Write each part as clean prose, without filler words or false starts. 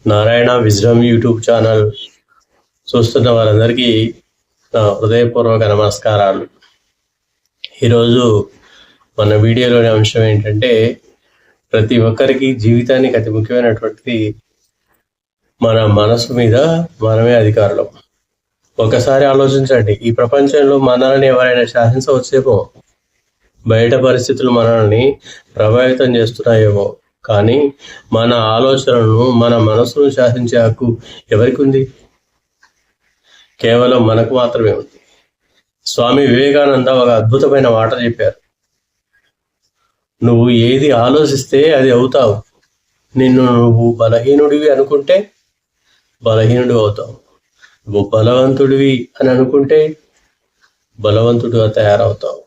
Narayana wisdom YouTube channel చూస్తున్న వారందరికీ నా హృదయపూర్వక నమస్కారాలు. ఈరోజు మన వీడియోలోని అంశం ఏంటంటే, ప్రతి ఒక్కరికి జీవితానికి అతి ముఖ్యమైనటువంటిది మన మనసు మీద మనమే అధికారులం. ఒకసారి ఆలోచించండి, ఈ ప్రపంచంలో మనల్ని ఎవరైనా శాసించవచ్చేమో, బయట పరిస్థితులు మనల్ని ప్రభావితం చేస్తున్నాయేమో, కానీ మన ఆలోచనలను, మన మనసును శాసించే హక్కు ఎవరికి ఉంది? కేవలం మనకు మాత్రమే ఉంది. స్వామి వివేకానంద ఒక అద్భుతమైన మాట చెప్పారు. నువ్వు ఏది ఆలోచిస్తే అది అవుతావు. నిన్ను నువ్వు బలహీనుడివి అనుకుంటే బలహీనుడు అవుతావు. నువ్వు బలవంతుడివి అని అనుకుంటే బలవంతుడిగా తయారవుతావు.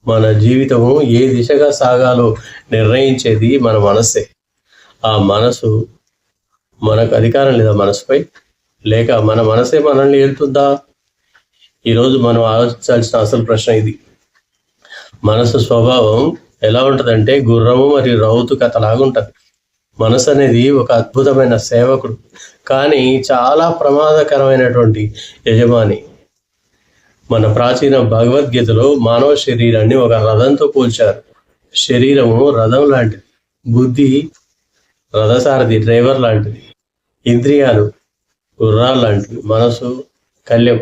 మన జీవితము ఏ దిశగా సాగాలో నిర్ణయించేది మన మనసే. ఆ మనసు, మనకు అధికారం లేదా మనసుపై? లేక మన మనసే మనల్ని ఏలుతుందా? ఈరోజు మనం ఆలోచించాల్సిన అసలు ప్రశ్న ఇది. మనసు స్వభావం ఎలా ఉంటుందంటే, గుర్రము మరియు రౌతు కథలాగుంటుంది. మనసు అనేది ఒక అద్భుతమైన సేవకుడు, కానీ చాలా ప్రమాదకరమైనటువంటి యజమాని. మన ప్రాచీన భగవద్గీతలో మానవ శరీరాన్ని ఒక రథంతో పోల్చారు. శరీరము రథం లాంటిది, బుద్ధి రథసారథి డ్రైవర్ లాంటిది, ఇంద్రియాలు గుర్రాలు లాంటివి, మనసు కళ్ళెం.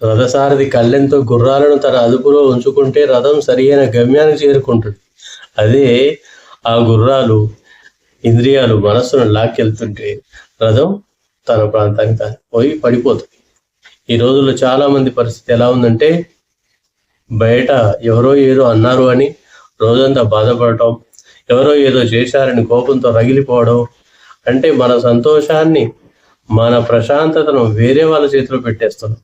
రథసారథి కళ్ళెంతో గుర్రాలను తన అదుపులో ఉంచుకుంటే రథం సరియైన గమ్యానికి చేరుకుంటుంది. అదే ఆ గుర్రాలు, ఇంద్రియాలు మనస్సును లాక్కెళ్తుంటే రథం తన ప్రాంతానికి పోయి పడిపోతుంది. ఈ రోజుల్లో చాలా మంది పరిస్థితి ఎలా ఉందంటే, బయట ఎవరో ఏదో అన్నారు అని రోజంతా బాధపడటం, ఎవరో ఏదో చేశారని కోపంతో రగిలిపోవడం. అంటే మన సంతోషాన్ని, మన ప్రశాంతతను వేరే వాళ్ళ చేతిలో పెట్టేస్తున్నాం.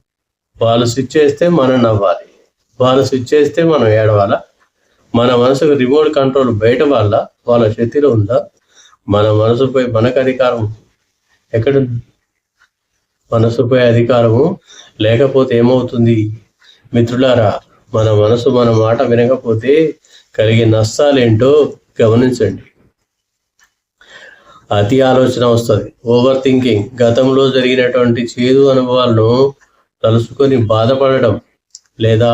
వాళ్ళు స్విచ్ చేస్తే మనం నవ్వాలి, వాళ్ళు స్విచ్ చేస్తే మనం ఏడవాలా? మన మనసుకు రిమోట్ కంట్రోల్ బయట వాళ్ళ చేతిలో ఉందా? మన మనసుపై మనకు అధికారం ఎక్కడుంది? మనసుపై అధికారము లేకపోతే ఏమవుతుంది? మిత్రులారా, మన మనసు మన మాట వినకపోతే కలిగే నష్టాలేంటో గమనించండి. అతి ఆలోచన వస్తుంది, ఓవర్ థింకింగ్. గతంలో జరిగినటువంటి చేదు అనుభవాలను తలుసుకొని బాధపడడం, లేదా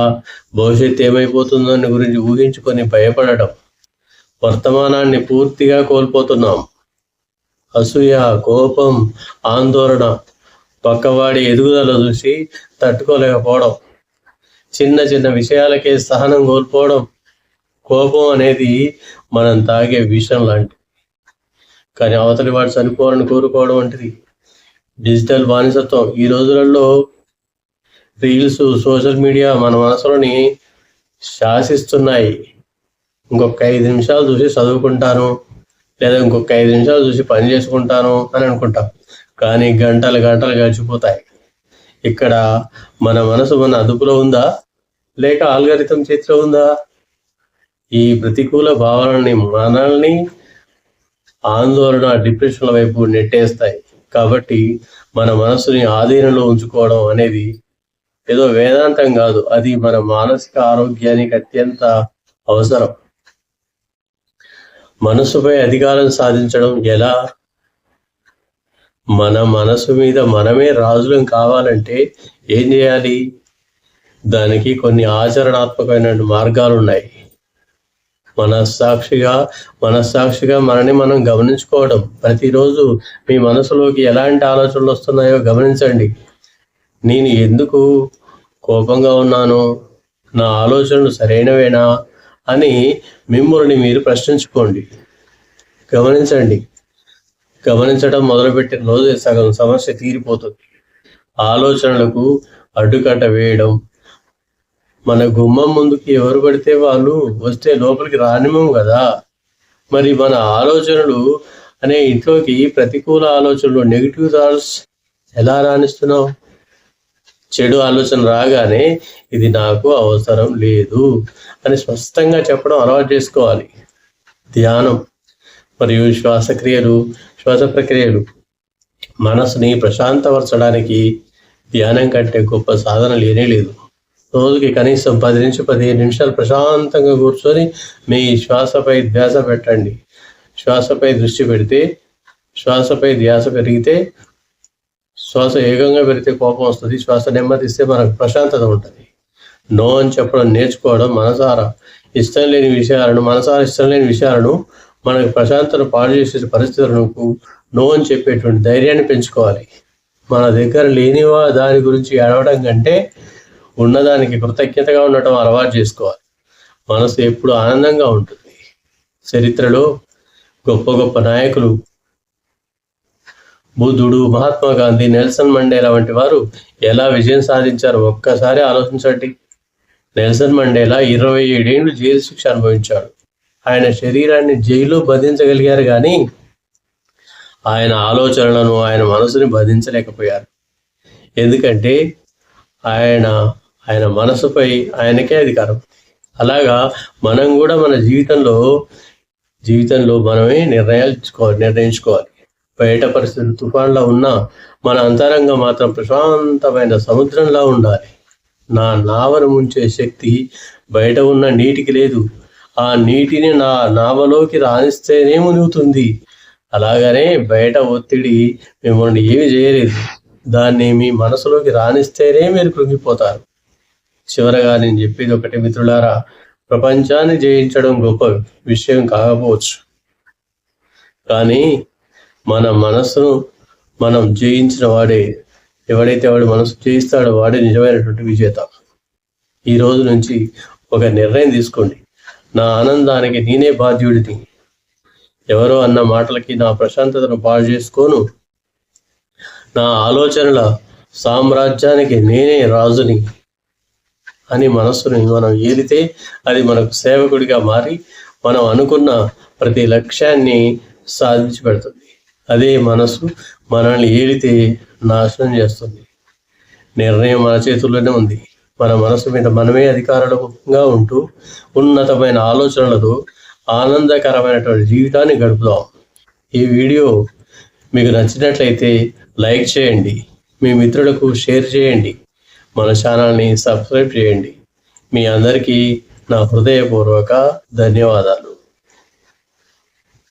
భవిష్యత్తు ఏమైపోతుందో అని గురించి ఊహించుకొని భయపడడం. వర్తమానాన్ని పూర్తిగా కోల్పోతున్నాం. అసూయ, కోపం, ఆందోళన, పక్కవాడి ఎదుగుదల చూసి తట్టుకోలేకపోవడం, చిన్న చిన్న విషయాలకే సహనం కోల్పోవడం. కోపం అనేది మనం తాగే విషం లాంటిది, కానీ అవతలి వాడు చనిపోవాలని కోరుకోవడం వంటిది. డిజిటల్ బానిసత్వం. ఈ రోజులలో రీల్స్, సోషల్ మీడియా మన మనసులోని శాసిస్తున్నాయి. ఇంకొక 5 నిమిషాలు చూసి చదువుకుంటాను, లేదా ఇంకొక 5 నిమిషాలు చూసి పని చేసుకుంటాను అని అనుకుంటాం, కానీ గంటలు గంటలు గడిచిపోతాయి. ఇక్కడ మన మనసు మన అదుపులో ఉందా, లేక ఆల్గరిథం చేతిలో ఉందా? ఈ ప్రతికూల భావనని మనల్ని ఆందోళన, డిప్రెషన్ల వైపు నెట్టేస్తాయి. కాబట్టి మన మనసుని ఆధీనంలో ఉంచుకోవడం అనేది ఏదో వేదాంతం కాదు, అది మన మానసిక ఆరోగ్యానికి అత్యంత అవసరం. మనసుపై అధికారం సాధించడం ఎలా? మన మనసు మీద మనమే రాజులం కావాలంటే ఏం చేయాలి? దానికి కొన్ని ఆచరణాత్మకమైన మార్గాలు ఉన్నాయి. మనస్సాక్షిగా మనని మనం గమనించుకోవడం. ప్రతిరోజు మీ మనసులోకి ఎలాంటి ఆలోచనలు వస్తున్నాయో గమనించండి. నేను ఎందుకు కోపంగా ఉన్నాను? నా ఆలోచనలు సరైనవేనా అని మిమ్మల్ని మీరు ప్రశ్నించుకోండి. గమనించండి. గమనించడం మొదలుపెట్టిన రోజే సగం సమస్య తీరిపోతుంది. ఆలోచనలకు అడ్డుకట్ట వేయడం. మన గుమ్మం ముందుకి ఎవరు పడితే వాళ్ళు వస్తే లోపలికి రానివ్వము కదా. మరి మన ఆలోచనలు అనే ఇంట్లోకి ప్రతికూల ఆలోచనలు, నెగిటివ్ థాట్స్ ఎలా రాణిస్తున్నావు? చెడు ఆలోచన రాగానే ఇది నాకు అవసరం లేదు అని స్పష్టంగా చెప్పడం అలవాటు చేసుకోవాలి. ధ్యానం మరియు శ్వాస ప్రక్రియలు మనసుని ప్రశాంతపరచడానికి ధ్యానం కంటే గొప్ప సాధన లేనే లేదు. రోజుకి కనీసం 10 నుంచి 15 నిమిషాలు ప్రశాంతంగా కూర్చొని మీ శ్వాసపై ధ్యాస పెట్టండి. శ్వాసపై దృష్టి పెడితే శ్వాసపై ధ్యాస పెరిగితే, శ్వాస వేగంగా పెరిగితే కోపం వస్తుంది. శ్వాస నెమ్మదిస్తే మనకు ప్రశాంతత ఉంటుంది. నో అని చెప్పడం నేర్చుకోవడం, మనసారా ఇష్టం లేని విషయాలను మనకు ప్రశాంతత పాడు చేసే పరిస్థితులకు నో అని చెప్పేటువంటి ధైర్యాన్ని పెంచుకోవాలి. మన దగ్గర లేనివా దాని గురించి ఏడవడం కంటే ఉన్నదానికి కృతజ్ఞతగా ఉండటం అలవాటు చేసుకోవాలి. మనసు ఎప్పుడు ఆనందంగా ఉంటుంది. చరిత్రలో గొప్ప గొప్ప నాయకులు బుద్ధుడు, మహాత్మా గాంధీ, నెల్సన్ మండేలా వంటి వారు ఎలా విజయం సాధించారో ఒక్కసారి ఆలోచించండి. నెల్సన్ మండేలా 27 ఏళ్ళు జైలు శిక్ష అనుభవించాడు. ఆయన శరీరాన్ని జైల్లో బంధించగలిగారు కానీ ఆయన ఆలోచనలను, ఆయన మనసుని బంధించలేకపోయారు. ఎందుకంటే ఆయన మనసుపై ఆయనకే అధికారం. అలాగా మనం కూడా మన జీవితంలో మనమే నిర్ణయించుకోవాలి. బయట పరిస్థితులు తుఫాన్లా ఉన్నా మన అంతరంగం మాత్రం ప్రశాంతమైన సముద్రంలా ఉండాలి. నా నావను ముంచే శక్తి బయట ఉన్న నీటికి లేదు. ఆ నీటిని నా నావలోకి రాణిస్తేనే మునుగుతుంది. అలాగనే బయట ఒత్తిడి మిమ్మల్ని ఏమి చేయలేదు. దాన్ని మీ మనసులోకి రాణిస్తేనే మీరు కృంగిపోతారు. చివరగా నేను చెప్పేది ఒకటి మిత్రులారా, ప్రపంచాన్ని జయించడం గొప్ప విషయం కాకపోవచ్చు, కానీ మన మనసును మనం జయించిన వాడే, ఎవడైతే వాడు మనసు జయిస్తాడో వాడే నిజమైనటువంటి విజేత. ఈ రోజు నుంచి ఒక నిర్ణయం తీసుకోండి. నా ఆనందానికి నేనే బాధ్యుడిని. ఎవరో అన్న మాటలకి నా ప్రశాంతతను పాడు చేసుకోను. నా ఆలోచనల సామ్రాజ్యానికి నేనే రాజుని అని మనస్సుని మనం ఏలితే అది మనకు సేవకుడిగా మారి మనం అనుకున్న ప్రతి లక్ష్యాన్ని సాధించి పెడుతుంది. అదే మనసు మనల్ని ఏలితే నాశనం చేస్తుంది. నిర్ణయం మన చేతుల్లోనే ఉంది. మన మనసు మీద మనమే అధికారులుగా ఉంటూ ఉన్నతమైన ఆలోచనలతో ఆనందకరమైనటువంటి జీవితాన్ని గడుపుదాం. ఈ వీడియో మీకు నచ్చినట్లయితే లైక్ చేయండి, మీ మిత్రులకు షేర్ చేయండి, మన ఛానల్ని సబ్స్క్రైబ్ చేయండి. మీ అందరికీ నా హృదయపూర్వక ధన్యవాదాలు.